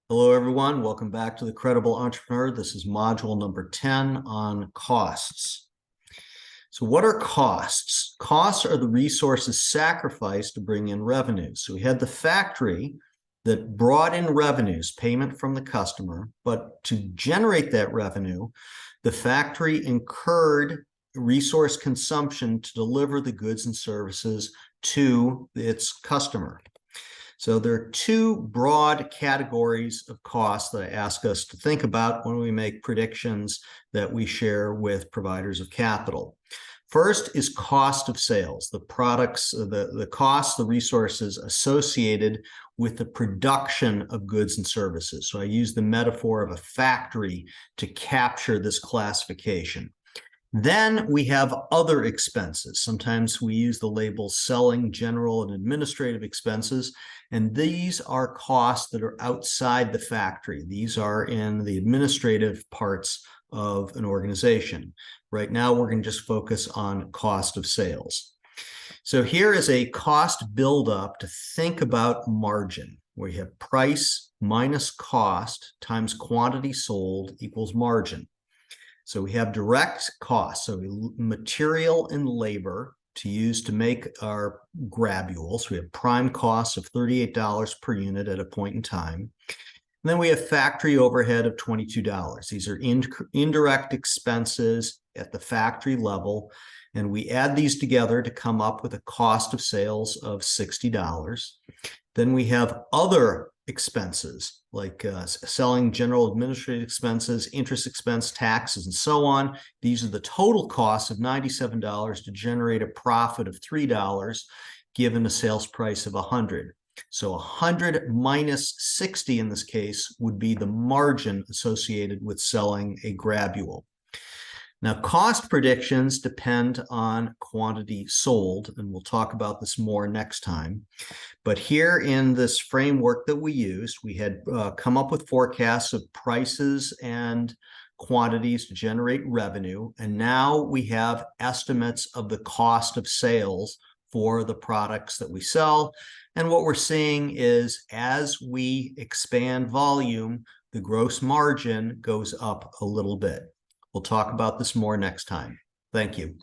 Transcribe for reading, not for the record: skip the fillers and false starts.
Hello, everyone. Welcome back to The Credible Entrepreneur. This is module number 10 on costs. So what are costs? Costs are the resources sacrificed to bring in revenues. So we had the factory that brought in revenues, payment from the customer, but to generate that revenue, the factory incurred resource consumption to deliver the goods and services to its customer. So there are two broad categories of costs that I ask us to think about when we make predictions that we share with providers of capital. First is cost of sales, the products, the costs, the resources associated with the production of goods and services. So I use the metaphor of a factory to capture this classification. Then we have other expenses. Sometimes we use the label selling, general, and administrative expenses, and these are costs that are outside the factory. These are in the administrative parts of an organization. Right now, we're going to just focus on cost of sales. So here is a cost buildup to think about margin, where you have price minus cost times quantity sold equals margin. So we have direct costs, so material and labor to use to make our grabules. We have prime costs of $38 per unit at a point in time. And then we have factory overhead of $22. These are indirect expenses at the factory level, and we add these together to come up with a cost of sales of $60. Then we have other expenses like selling, general, administrative expenses, interest expense, taxes, and so on. These are the total costs of $97 to generate a profit of $3 given a sales price of $100. So 100 minus 60 in this case would be the margin associated with selling a grabule. Now, cost predictions depend on quantity sold, and we'll talk about this more next time. But here in this framework that we used, we had come up with forecasts of prices and quantities to generate revenue, and now we have estimates of the cost of sales for the products that we sell. And what we're seeing is as we expand volume, the gross margin goes up a little bit. We'll talk about this more next time. Thank you.